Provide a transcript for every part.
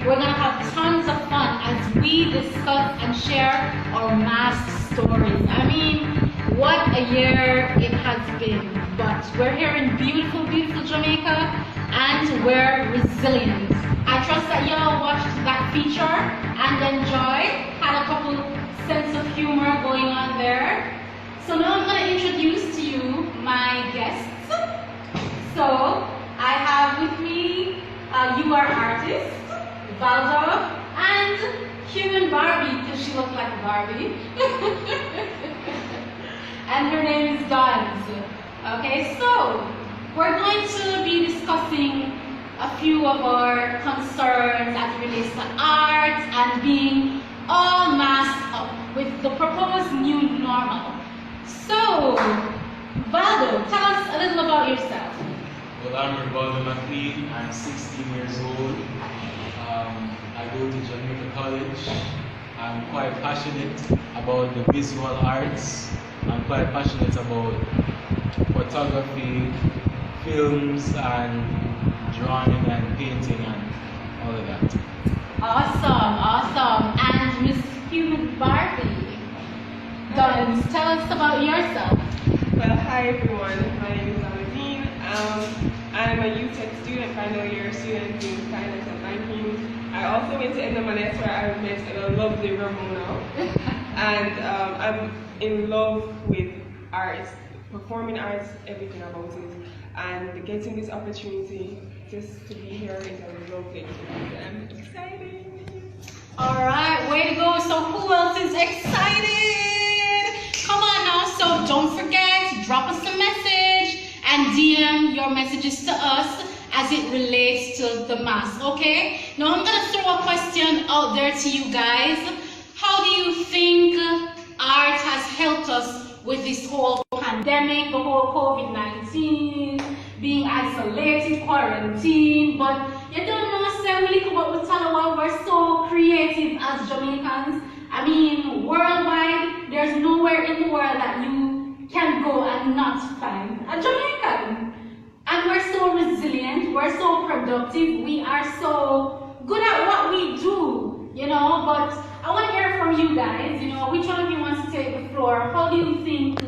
We're gonna have tons of fun as we discuss and share our mask stories. I mean, what a year it has been. But we're here in beautiful, beautiful Jamaica, and we're resilient. I trust that y'all watched that feature and enjoyed, had a couple sense of humor going on there. So now I'm gonna introduce to you my guests. So I have with me You Are Artist, Valdo, and Human Barbie, because she looked like a Barbie. And her name is Dons. Okay, so we're going to be discussing a few of our concerns as it relates to art and being all masked up with the proposed new normal. So, Valdo, tell us a little about yourself. Well, I'm Rivaldo McLean. I'm 16 years old. I go to Jamaica College. I'm quite passionate about the visual arts. I'm quite passionate about photography, films, and drawing and painting and all of that. Awesome, awesome. And Miss Human Barbie, Dons, tell us about yourself. Well, hi everyone. My name is Aladeen. I'm a UTech student, final year student in finance and banking. I also went to NMNS where I met a lovely Ramona. And I'm in love with arts, performing arts, everything about it. And getting this opportunity just to be here is a lovely experience. I'm excited. Alright, way to go. So who else is excited? Come on now, so don't forget, drop us a message and DM your messages to us as it relates to the mask, okay? Now I'm gonna throw a question out there to you guys. How do you think art has helped us with this whole pandemic, the whole COVID-19, being isolated, quarantined, but you don't know, say we come up with Talawa, we're so creative as Jamaicans. I mean, worldwide, there's nowhere in the world that you can go and not find a Jamaican. And we're so resilient, we're so productive, we are so good at what we do, you know, but I want to hear from you guys, you know, which one of you wants to take the floor? How do you think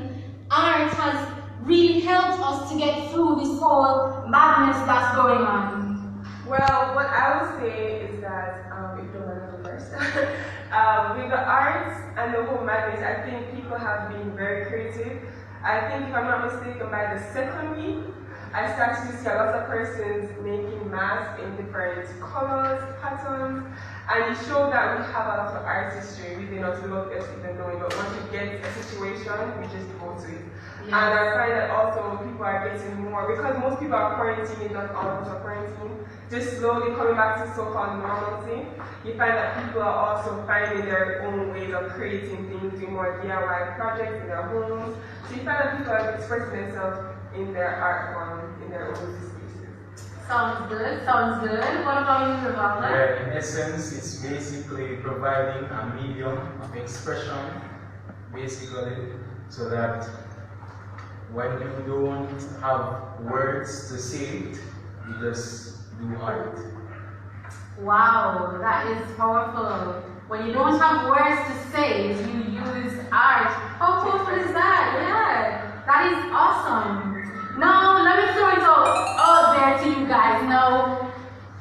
art has really helped us to get through this whole madness that's going on? Well, what I would say is that, if you want to go first, with the arts and the whole madness, I think people have been very creative. I think, if I'm not mistaken, by the second week, I started to see a lot of persons making masks in different colors, patterns, and it showed that we have a lot of artistry within us without us even knowing, but once we get a situation, we just go to it. Yes. And I find that also people are getting more, because most people are quarantining, not all of us are quarantining, just slowly coming back to so-called normalcy. You find that people are also finding their own ways of creating things, doing more DIY projects in their homes. So you find that people are expressing themselves in their art form, in their own spaces. Sounds good, sounds good. What about you, Rivaldo? Yeah, in essence, it's basically providing a medium of expression, basically, so that when you don't have words to say it, you just do art. Wow, that is powerful. When you don't have words to say, you use art. How powerful is that? Yeah, that is awesome. Now, let me throw it out there to you guys. Now,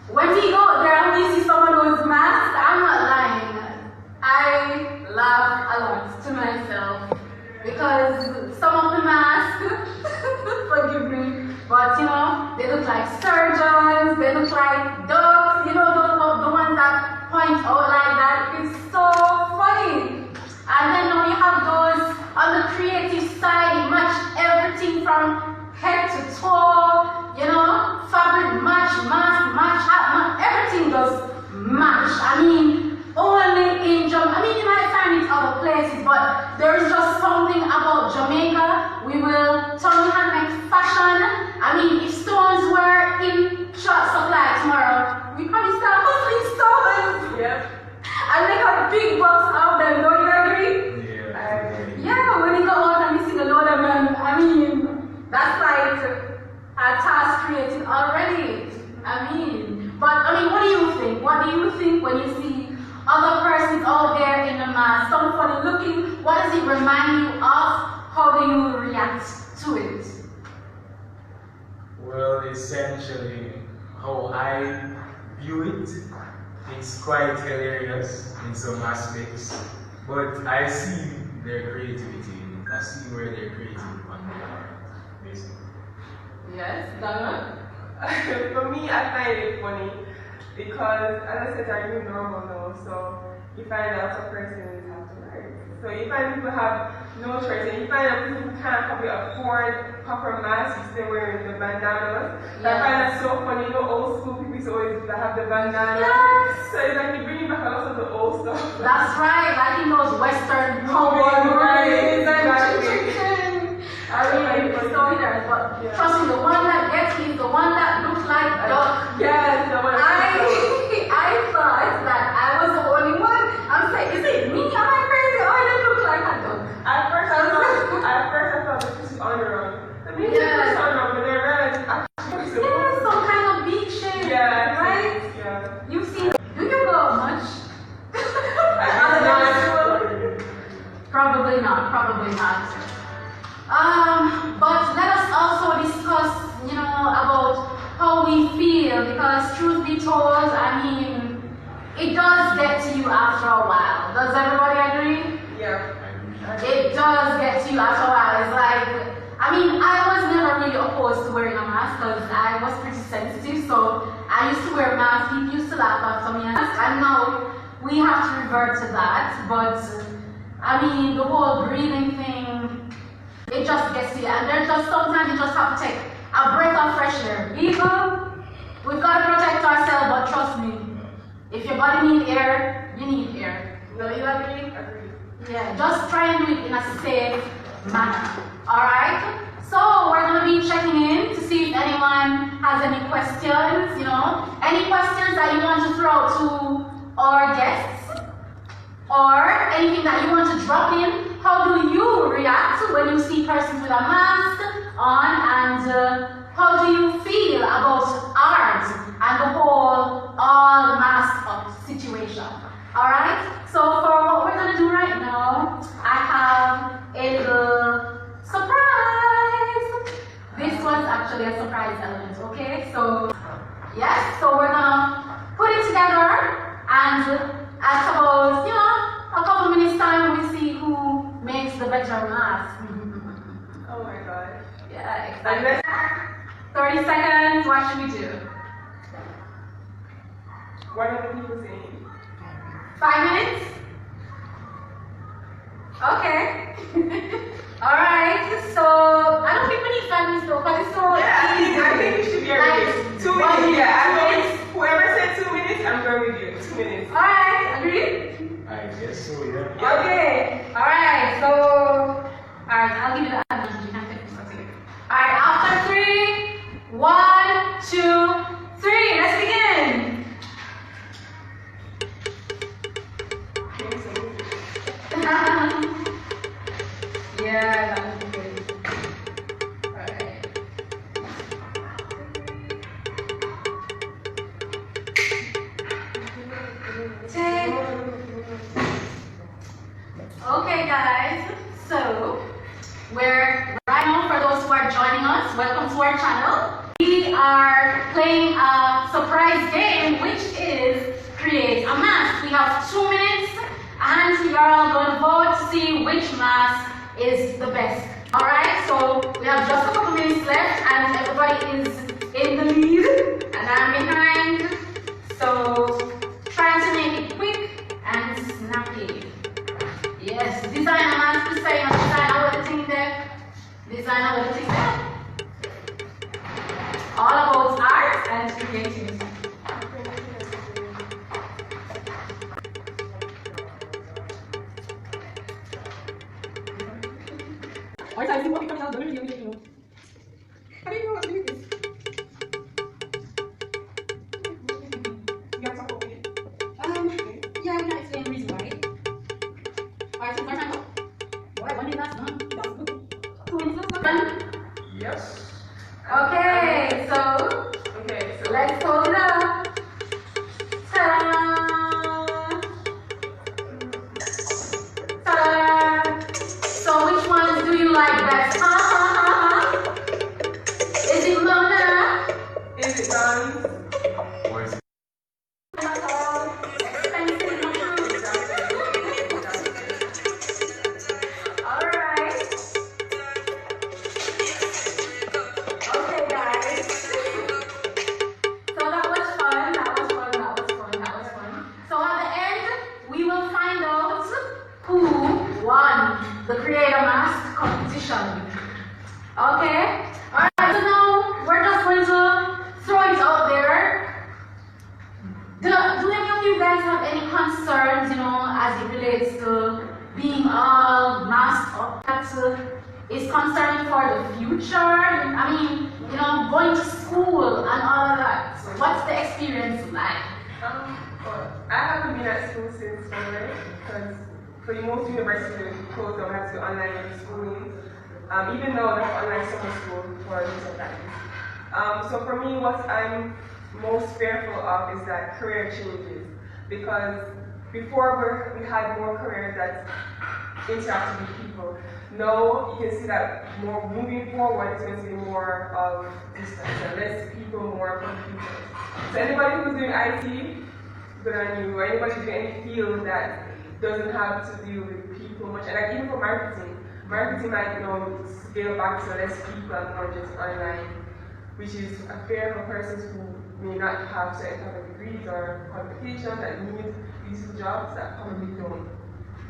when we go out there and we see someone who's masked, I'm not lying. I laugh a lot to myself because some of the masks, forgive me, but you know, they look like surgeons, they look like dogs, you know, the ones that point out like that. It's so funny. And then now you have those on the creative side, you match everything from head to toe, you know, fabric match, mask match, hat match, everything just match. I mean, only in Jamaica, I mean, you might find it other places, but there is just something about Jamaica. We will turn and make fashion. I mean, if stones were in short supply tomorrow, we probably start hustling stones. Yep. And make a big box out of them, don't you agree? Yeah. I agree. Yeah, when you go out and you see the load of them, I mean, that's like a task created already. I mean, But I mean, what do you think? What do you think when you see other persons out there in the mask, some funny looking? What does it remind you of? How do you react to it? Well, essentially, how I view it, it's quite hilarious in some aspects, but I see their creativity in it. I see where they're creative on their art, basically. Yes, Donna? For me, I find it funny because, as I said, I'm new normal now, so you find out a person have to write. So you find people have no choice, and you find out people who can't probably afford proper masks, they're wearing the bandanas. Yes. I find that so funny. You know, old school people used to always have the bandana. Yes. So it's like you bring back a lot of the old stuff. That's right, like in those Western cowboy movies and chicken. I mean, it's so hilarious, but Yeah. trust me, the one that gets me is the one that looks like duck. Yes, the one. I thought that I was the only one. I'm saying, is it me? Am I crazy? Oh, I didn't look like a duck. At first I thought this was underarm. I mean, Yeah. it's underarm, but then I realized it's actually Yeah, some kind of beach shape. Yeah, Right? Yeah. You've seen, do you go much? Probably not, probably not. But let us also discuss, about how we feel, because truth be told, I mean, it does get to you after a while. Does everybody agree? Yeah. It does get to you after a while. It's like, I mean, I was never really opposed to wearing a mask because I was pretty sensitive, so I used to wear masks. People used to laugh at me, and now we have to revert to that. But I mean, the whole breathing thing, it just gets to you, and there's just sometimes you just have to take a breath of fresh air. People, we've got to protect ourselves, but trust me, if your body needs air, you need air. Do you agree? Agreed. Yeah, just try and do it in a safe manner. Alright? So we're gonna be checking in to see if anyone has any questions, any questions that you want to throw out to our guests, or anything that you want to drop in. How do you react when you see persons with a mask on, and how do you feel about art and the whole all mask up situation? Alright? So for what we're gonna do right now, I have a little surprise. This was actually a surprise element, okay? So yes, so we're gonna put it together, and I suppose, a couple minutes time we'll see who makes the better mask. Oh my god. Yeah, exactly. 30 seconds, what should we do? What are the people saying? 5 minutes? Okay. Alright, so I don't think we need 5 minutes though, because it's so easy. I think we should be already. Like, 2 1 minutes. minute, Yeah, 2 I'm minutes. going. Whoever said 2 minutes, I'm going with you. 2 minutes. Alright, agreed? I guess so, yeah. Okay, alright, so, alright, I'll give you the advantage, you can take this, okay. Alright, after 3, 1, 2, 3, let's begin. Yeah, that was good. Alright. Okay, guys, so we're right now, for those who are joining us, welcome to our channel. We are playing a surprise game, which is create a mask. We have 2 minutes, and we are all going to vote to see which mask is the best. Alright, so we have just a couple minutes left, and everybody is in the lead, and I'm behind. So trying to make it quick and snappy. Yes, design a mask, design a thing there. Design a thing there. All about art and creativity. Yeah, I can explain the reason why. Alright, so my time up. Boy, 1 minute last, huh? 2 minutes last. Yes. Okay, so Okay, so let's hold it up. the Creator Mask competition. Okay? Alright, so now we're just going to throw it out there. Do any of you guys have any concerns, as it relates to being all masked up? That is concerning for the future? I mean, going to school and all of that. So what's the experience like? Well, I haven't been at school since February because for most universities closed down, have to do online schooling. Even though they have online summer school for these practice. So for me, what I'm most fearful of is that career changes, because before we had more careers that interacted with people. Now you can see that more moving forward it's going to be more of distance and less people, more computers. So anybody who's doing IT, good on you, or anybody doing any field that doesn't have to deal with people much, and like even for marketing might scale back to less people and more just online, which is a fear for persons who may not have certain type of degrees or qualifications that need these jobs that probably don't.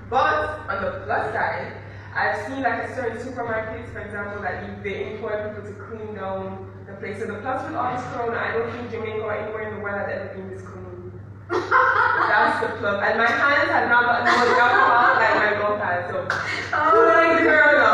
But on the plus side, I've seen like a certain supermarkets, for example, that they employ people to clean down the place. So the plus with all this corona, I don't think Jamaica or anywhere in the world has ever been this clean. That's the plus. And my hands have not gotten much alcohol like my mouth has. So like the corona.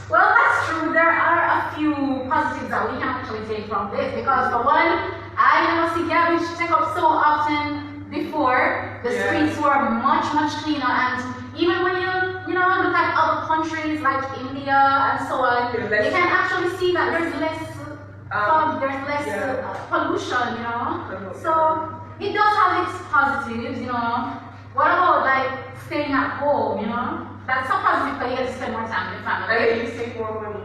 Well, that's true. There are a few positives that we can actually take from this, because for one, I never see garbage take up so often before. The streets were much cleaner, and even when you look at other countries like India and so on, you can actually see that there's less fog, there's less pollution, So it does have its positives, What about like staying at home, That's so positive because you get to spend more time with your family. And then you save more money.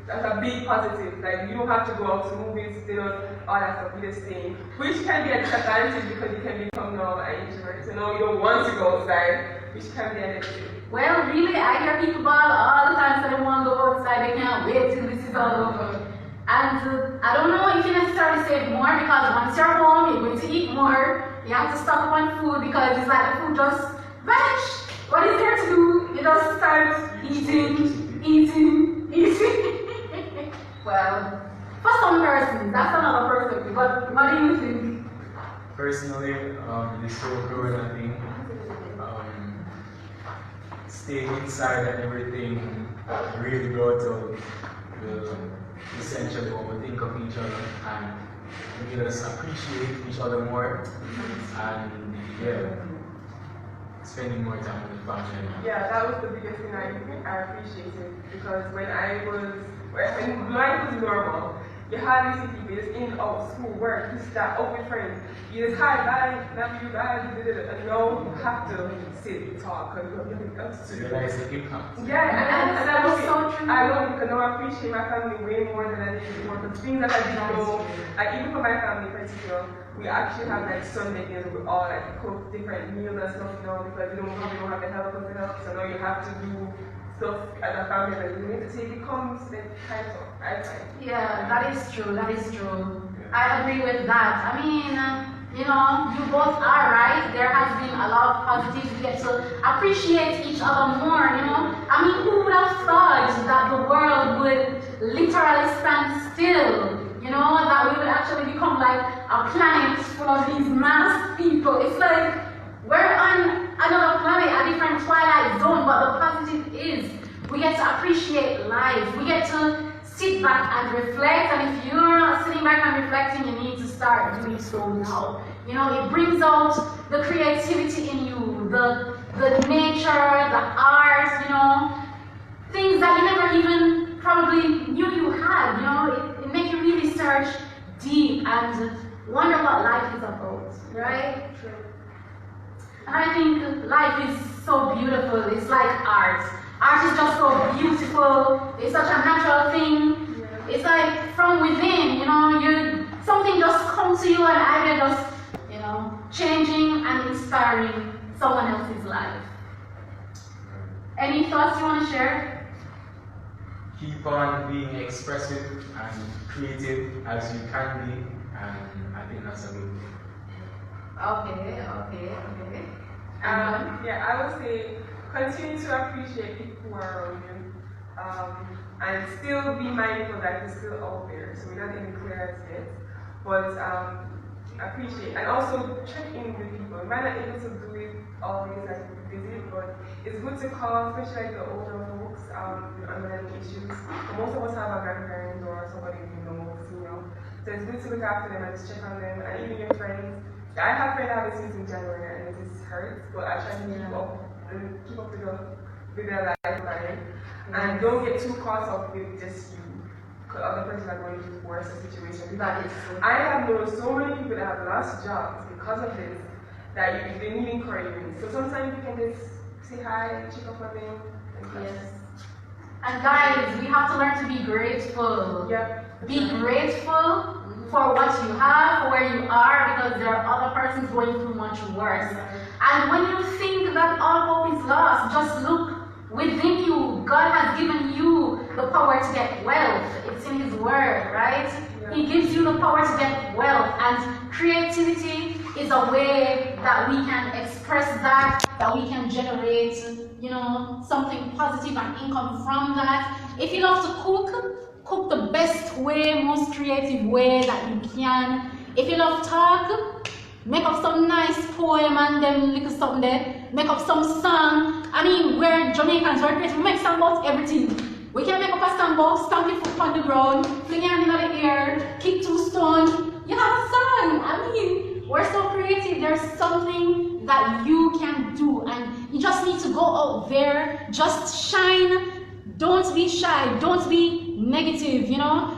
That's a big positive. Like you don't have to go out to movies, all that stuff. You just stay, which can be a disadvantage because you can become now an introvert. So now you don't want to go outside, which can be a negative. Well, really, I hear people bawl all the time, so they want to go outside. They can't wait till this is all over. And I don't know if you necessarily save more, because once you're home, you're going to eat more. You have to stock up on food because it's like the food just vanished. What is there to do? You just start eating. Well, for some persons, that's another perspective. But what do you think? Personally, this whole corona thing, staying inside and everything really brought out essentially what we think of each other, and made us appreciate each other more, and spending more time with family. Yeah, that was the biggest thing I appreciated, because when life was normal, you hardly see people just in out, school, work, this, that, out with friends. You just hi, bye, love you, bye, and now you have to sit and talk because you have nothing else to do. Realize the impact. Yeah, and that was so true. I love it because now I appreciate my family way more than I did before. Because things that I didn't know, like even for my family in particular, we actually have like Sunday dinners where we all like cook different meals and stuff now because we don't have the help of the help. So now you have to do stuff as a family that you need to say it becomes the kind of right. Yeah, that is true. That is true. I agree with that. I mean, you both are right. There has been a lot of positives. We get to appreciate each other more, I mean, who would have thought that the world would literally stand still? That we would actually become like a planet full of these masked people. It's like we're on another planet, a different twilight zone, but the positive is we get to appreciate life. We get to sit back and reflect, and if you're not sitting back and reflecting, you need to start doing so now. It brings out the creativity in you, the nature, the art, things that you never even probably knew you had, it makes you really search deep and wonder what life is about, right? True. And I think life is so beautiful. It's like art. Art is just so beautiful. It's such a natural thing. Yeah. It's like from within, something just comes to you, an idea just, changing and inspiring someone else's life. Any thoughts you want to share? Keep on being expressive and creative as you can be, and I think that's a good thing. Okay. I would say continue to appreciate people who are around you, and still be mindful that he's still out there. So we're not in the clear as yet, but appreciate and also check in with people. We might not be able to do it always as we visit, but it's good to call, especially like the older folks with underlying issues. So most of us have a grandparent or somebody we know, senior. So it's good to look after them and just check on them, and even your friends. I have friends I haven't seen since January, and it just hurts, but I try to keep up with their life. And don't get too caught up with just you, because other persons are going through worse situation. That is so I have known so many people that have lost jobs because of this, that they need encouragement. So sometimes you can just say hi, check up on them. Yes. And guys, we have to learn to be grateful. Yep. Be grateful for what you have, for where you are, because there are other persons going through much worse. And when you think that all hope is lost, just look within you. God has given you the power to get wealth. It's in His Word, right? Yeah. He gives you the power to get wealth, and creativity is a way that we can express that we can generate, something positive and income from that. If you love to cook the best way, most creative way that you can. If you love talk, make up some nice poem and then little something there. Make up some song. I mean, we're Jamaicans, we're creative. We make songs about everything. We can make up a song about stamp your foot on the ground, fling your hand in the air, kick 2 stones. You have a song. I mean, we're so creative. There's something that you can do, and you just need to go out there, just shine. Don't be shy. Don't be negative,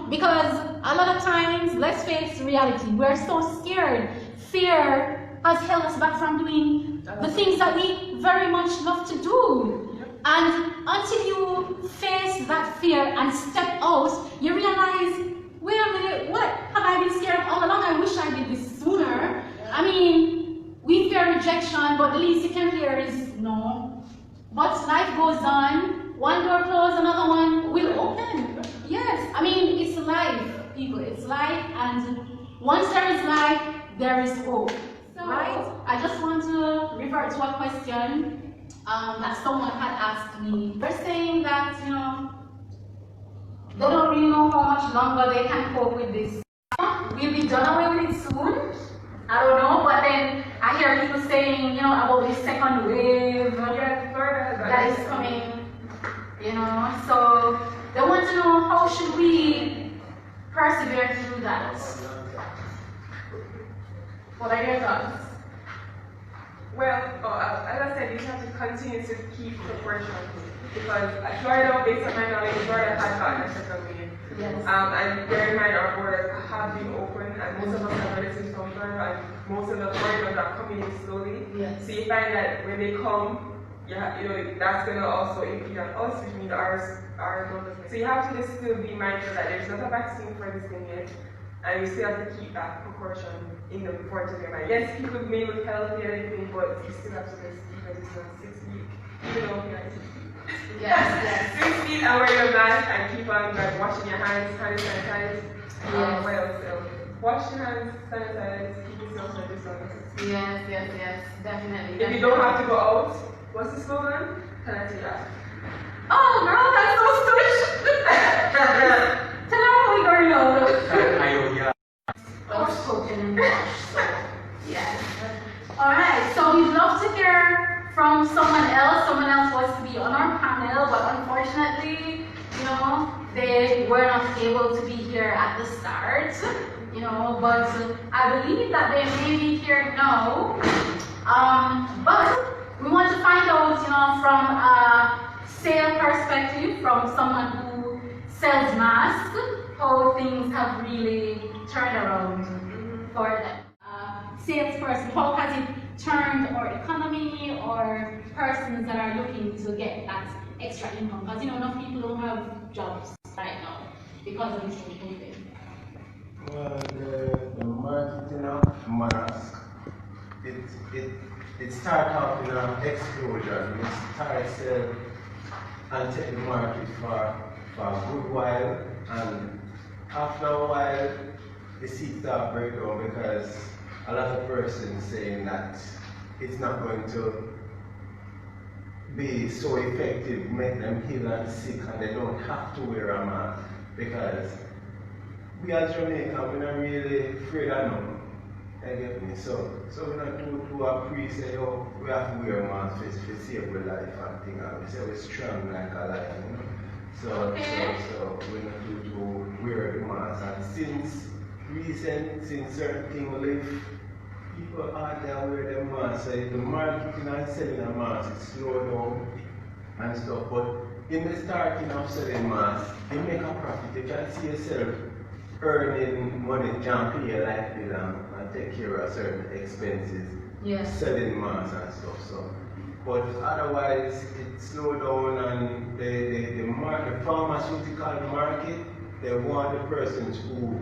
because a lot of times, let's face reality, we're so scared. Fear has held us back from doing the things that we very much love to do. And until you face that fear and step out, you realize, wait a minute, what have I been scared of all along? I wish I did this sooner. I mean, we fear rejection, but the least you can hear is no. But life goes on. One door closed, another one will open. Yes, I mean, it's life, people. It's life, and once there is life, there is hope. So, right? I just want to revert to a question that someone had asked me. They're saying that, they don't really know how much longer they can cope with this. We'll be done away with it soon. I don't know, but then I hear people saying, about this second wave that is coming. So they want to know, how should we persevere through that? What are your thoughts? Well, as I said, you have to continue to keep proportion, because Florida, based on my knowledge, Florida has gotten a second wave. Yes. And bear in mind, our borders have been open, and most of us have relatives from Florida, and most of the foreigners are coming in slowly. Yes. So you find that when they come, that's going to also impede on us, which means our numbers. So you have to just still be mindful that there's not a vaccine for this thing yet, and you still have to keep that proportion in the front of your mind. Yes, people may look healthy and everything, but you still have to just keep resistance 6 weeks, even though you're 6 feet. Yes. 6 feet and wear your mask and keep on washing your hands, hand sanitize. Yes. What else? Wash your hands, sanitize, keep yourself at distance. Yes, definitely. If you don't have to go out, what's the slogan? Can I say that? Oh, girl, that's so stupid. Tell her how we going out. Outspoken and harsh, so yeah. Alright, so we'd love to hear from someone else. Someone else wants to be on our panel, but unfortunately, they were not able to be here at the start. But I believe that they may be here now. But we want to find out, from a sale perspective, from someone who sells masks, how things have really turned around for them. Salesperson, how has it turned our economy or persons that are looking to get that extra income? Because enough people don't have jobs right now because of this whole thing. Well, the marketing of mask, it started off in an explosion. It started and take the market for a good while, and after a while, the seat started breaking down because a lot of persons saying that it's not going to be so effective, make them heal and sick, and they don't have to wear a mask, because we as Jamaican, we're not really afraid of nothing. You get me? So we're not to a priest say, oh, we have to wear a mask to save our life and thing. And we say we're strong like a lion, you know? So we're not to wear the mask. And since certain things live, people are there wear the mask. So the marketing and selling a mask is slow down and stuff. But in the starting of selling masks, you make a profit. You can see yourself earning money, can pay your light bill and take care of certain expenses, selling masks and stuff. So, but otherwise, it slowed down, and the pharmaceutical market, they want the persons who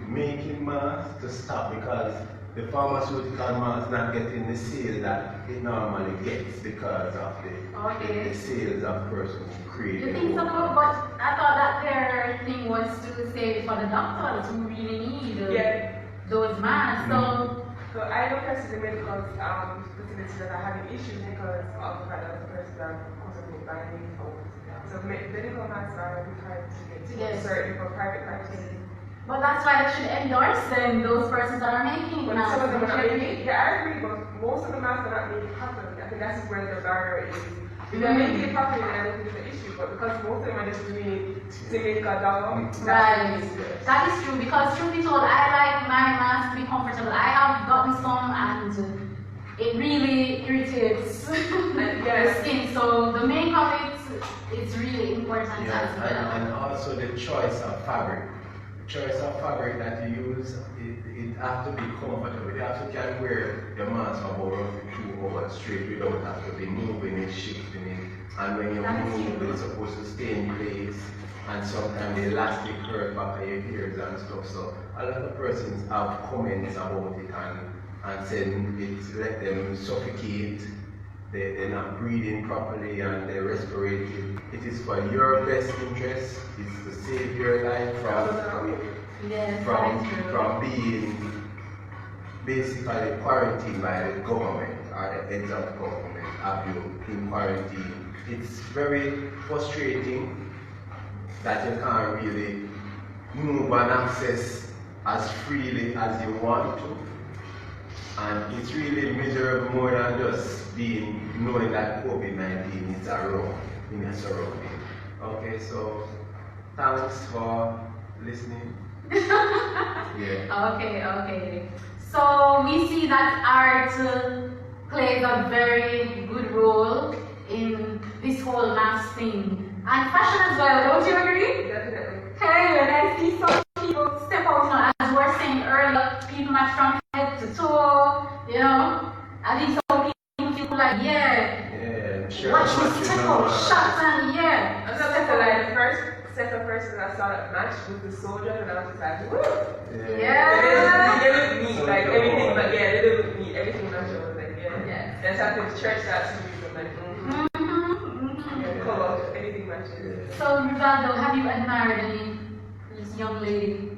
making masks to stop, because the pharmaceutical mask not getting the sale that it normally gets because of the sales of persons who create. You think so? But I thought that their thing was to say for the doctors who really need those masks. So I know personally medical facilities that are having issues because of the fact that the person are constantly buying phones. So medical masks are a bit hard to get certain for private practice. But that's why they should endorse them, those persons that are making But masks. some of them are not making. Yeah, I agree, but most of the masks are not made properly. I think that's where the barrier is. If they're making it properly, then I don't think it's an issue. But because most of them are just doing it to make a dollar, Right. That is true, because truth be told, I like my mask to be comfortable. I have gotten some and it really irritates the skin. So the make of it is really important as well. And also the choice of fabric. Choice of fabric that you use, it has to be comfortable. You have to can wear your mask for about 2 hours straight without have to be moving it, shifting it. And when you move, it's supposed to stay in place. And sometimes the elastic hurt back of your ears and stuff. So a lot of persons have comments about it and saying it let them suffocate. They're not breathing properly and they're respirating. It is for your best interest. It's to save your life from being basically quarantined by the government or the heads of government have you in quarantine. It's very frustrating that you can't really move and access as freely as you want to. And it's really miserable more than just knowing that COVID-19 is around in your surrounding. Okay, so thanks for listening. Okay. So we see that art plays a very good role in this whole mask thing. And fashion as well, don't you agree? Definitely. Hey, when I see some people step out, as we were saying earlier, people match from head to toe, I think some people like, sure. watch me step out, shots and I'm not gonna lie, the first set of persons I saw that match was the soldiers, and I was just like, woo! They look neat, like everything, but they look neat, everything matched. I was like, That's after the church starts to read them, like, color, anything matches. So, Rivaldo, have you admired this young lady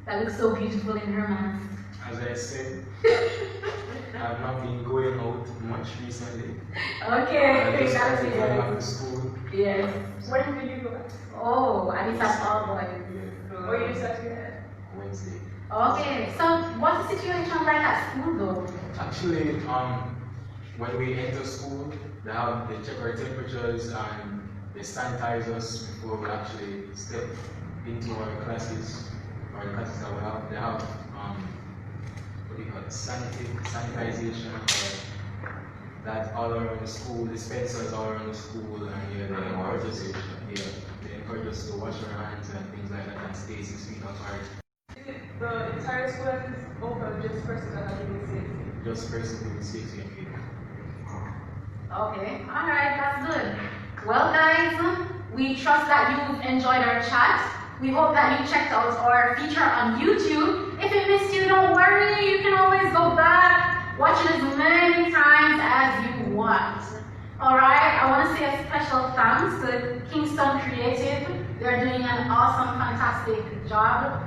that looks so beautiful in her mask? As I said, I've not been going out much recently. Okay, I just that's started going it. back to school. Yes. When did you go back? Oh, and it's at all boys. Oh, you started your head? Wednesday. Okay, so what's the situation like at school though? Actually, when we enter school, they check our temperatures and they sanitize us before we actually step into our classes. Or the classes that we have, they have what do you call it, sanitization, or that all around the school, dispensers all around the school, and they encourage us to wash our hands and things like that and stay 6 feet apart. The entire school is open, just persons that have been sick. Just person with 6 feet. Okay, alright, that's good. Well guys, we trust that you've enjoyed our chat. We hope that you checked out our feature on YouTube. If it missed you, don't worry, you can always go back, watch it as many times as you want. Alright, I want to say a special thanks to Kingston Creative. They're doing an awesome, fantastic job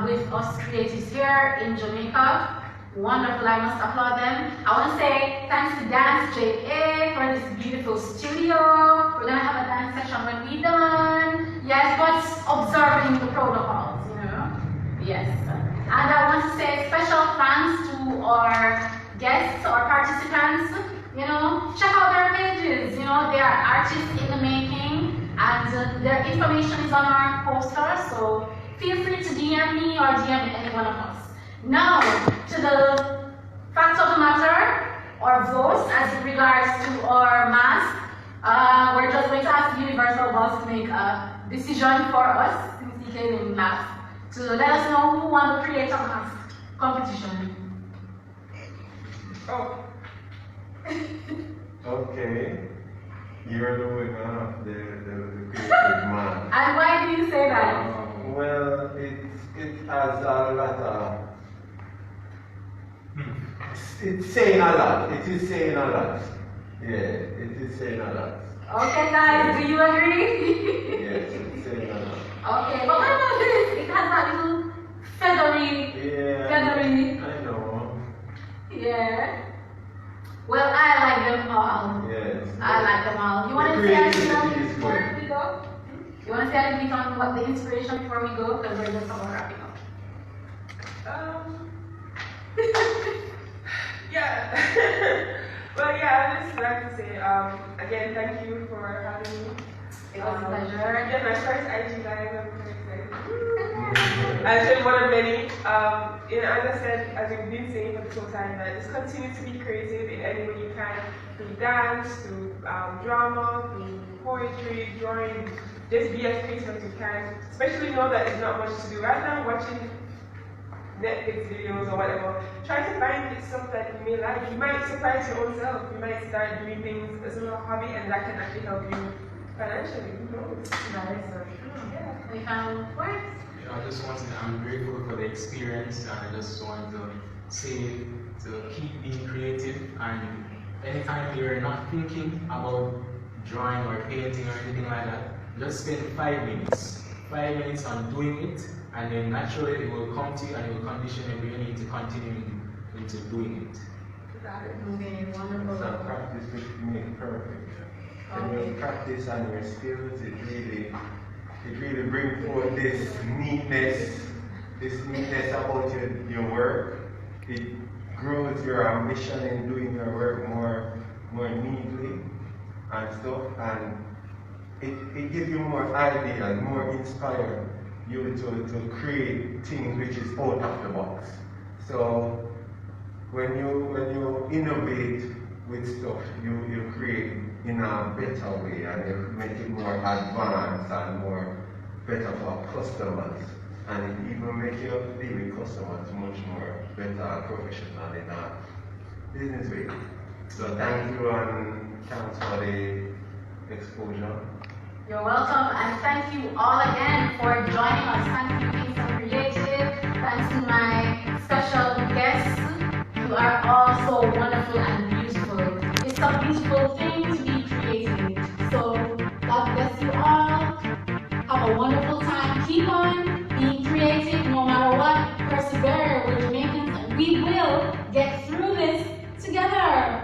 with us creatives here in Jamaica. Wonderful, I must applaud them. I want to say thanks to Dance JA for this beautiful studio. We're gonna have a dance session when we're done. Yes, but observing the protocols, you know. Yes. And I want to say special thanks to our guests or participants. You know, check out their pages. You know, they are artists in the making, and their information is on our poster. So feel free to DM me or DM any one of us. Now, to the facts of the matter, or votes as it regards to our mask, we're just going to ask Universal Boss to make a decision for us, since he came in last, to let us know who won the Creator Mask competition. Oh. Okay. You're the winner of the creative man. And why do you say that? Well, it has a lot of. It's saying a lot. It is saying a lot. Yeah, it is saying a lot. Okay, guys, do you agree? Yes, it's saying a lot. Okay, but what about this? It has that little feathery. Yeah, I know. Yeah. Well, I like them all. Yes. I like them all. You want to The say anything creativity is before good. we go? You want to say anything on what the inspiration before we go? Because we're just about wrapping up. Yeah. Well, yeah, I would just like to say, again, thank you for having me. It was a pleasure. Yeah, my first IG live, I'm very excited. Actually, one of many. You know, as I said, as we've been saying for the whole time, that just continue to be creative in any way you can, through dance, through drama, through poetry, drawing. Just be as creative as you can. Especially know that there's not much to do. Rather than watching Netflix videos or whatever, try to find stuff that you may like. You might surprise your own self. You might start doing things as a hobby, and that can actually help you financially. Who knows? That is so true. Yeah. We found words. I just want to, I'm grateful for the experience, and I just want to say to keep being creative, and anytime you're not thinking about drawing or painting or anything like that, just spend 5 minutes. 5 minutes on doing it, and then naturally it will come to you and it will condition your brain into continuing into doing it. Okay, So wonderful. practice makes perfect. When you practice on your skills, it really brings forth this neatness about your work. It grows your ambition in doing your work more neatly and stuff, and it gives you more ideas, more inspire you to create things which is out of the box. So when you innovate with stuff, you create in a better way, and you make it more advanced and more better for customers, and it even make you deal with customers much more better professional in a business way. So thank you, and thanks for the exposure. You're welcome, and thank you all again for joining us. Thank you, being so creative. Thanks to my special guests. You are all so wonderful and beautiful. It's a beautiful thing to be creative. So God bless you all. Have a wonderful time. Keep on being creative no matter what. Persevere. We're Jamaicans and we will get through this together.